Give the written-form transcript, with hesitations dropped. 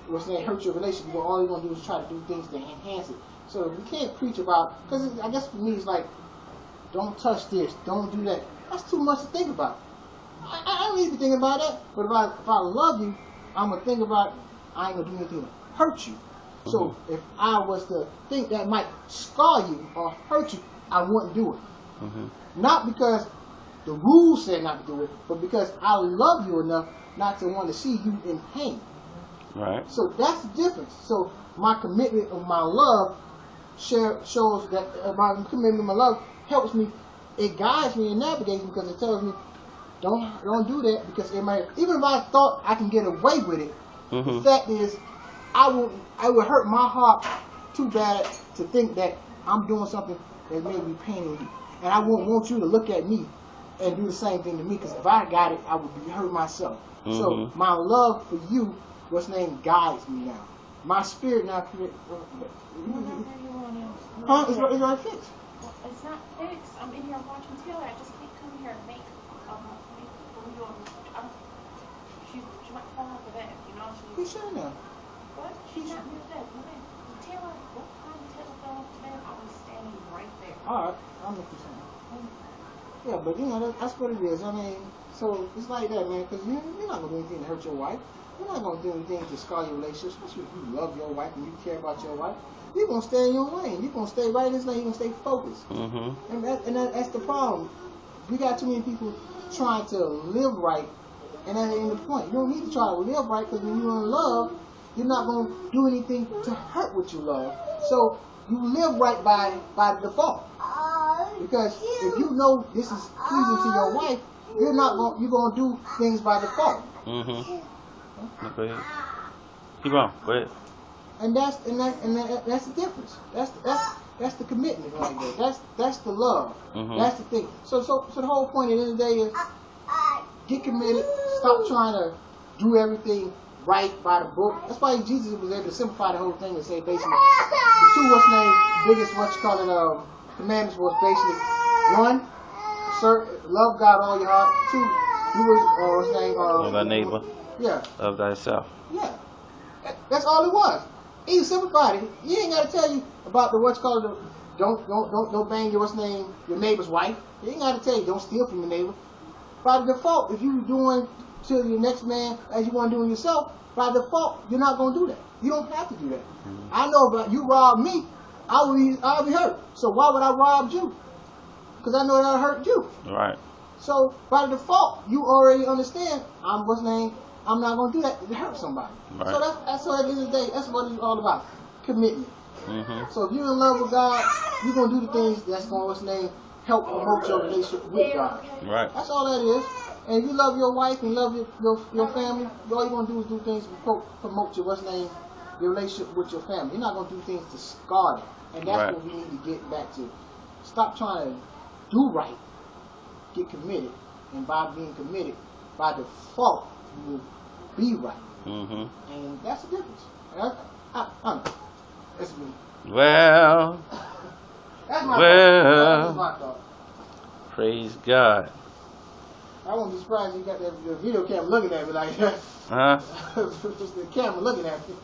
what's name hurt your relationship. All you're gonna do is try to do things to enhance it. So we can't preach about, because I guess for me it's like, don't touch this, don't do that. That's too much to think about. I don't need to think about that. But if I love you, I'm gonna think about I ain't gonna do anything to hurt you. So if I was to think that might scar you or hurt you, I wouldn't do it. Not because the rules said not to do it, but because I love you enough not to want to see you in pain. Right. So that's the difference. So my commitment of my love shows that my commitment of my love helps me. It guides me and navigates me because it tells me don't do that, because it might, even if I thought I can get away with it, the fact is I would hurt my heart too bad to think that I'm doing something that may be paining you, and I won't want you to look at me and do the same thing to me, because if I got it, I would be hurt myself. So my love for you, what's name, guides me now. My spirit now. Huh? It's right fixed. Well, it's not fixed. I'm in here watching Taylor. I just can't come here and make she might fall off the bed, you know. Who's saying that? What? She's not near the bed. Come in. Taylor, what time Taylor fell off the bed? I was standing right there. Alright, I'm looking for something. Yeah, but you know, that's what it is. I mean, so it's like that, man, because you're not going to do anything to hurt your wife. You're not going to do anything to scar your relationship, especially if you love your wife and you care about your wife. You're going to stay in your lane. You're going to stay right in this lane. You're going to stay focused. And that's the problem. We got too many people trying to live right, and that ain't the point. You don't need to try to live right, because when you're in love, you're not going to do anything to hurt what you love. So you live right by default. Because if you know this is pleasing to your wife, you're going to do things by default. Go ahead. Keep on. Go ahead. And that's the difference. That's the commitment right there. That's the love. That's the thing. So the whole point at the end of the day is get committed. Stop trying to do everything right by the book. That's why Jesus was able to simplify the whole thing and say basically the two biggest commandments was basically one, love God all your heart. Two, love thy neighbor. Yeah. Love thyself. Yeah. That's all it was. He simplified it. He ain't got to tell you about don't bang your neighbor's wife. He ain't got to tell you don't steal from your neighbor. By default, if you're doing to your next man as you want to do yourself, by default you're not going to do that. You don't have to do that. I know, but you rob me, I'll be hurt. So why would I rob you? Because I know that'll hurt you. Right. So by default, you already understand. I'm not going to do that to hurt somebody. Right. So that's at the end of the day, that's what it's all about. Commitment. So if you're in love with God, you're going to do the things that's going to help promote your relationship with God. Right. That's all that is. And if you love your wife and love your family, all you're going to do is do things to promote your relationship with your family. You're not going to do things to scar them. And that's what we need to get back to. Stop trying to do right. Get committed. And by being committed, by default, you will be right. And that's the difference. I don't know. That's me. Well. That's my thought. That's my thought. Praise God. I won't be surprised if you got the video camera looking at me like that. Huh? The camera looking at me.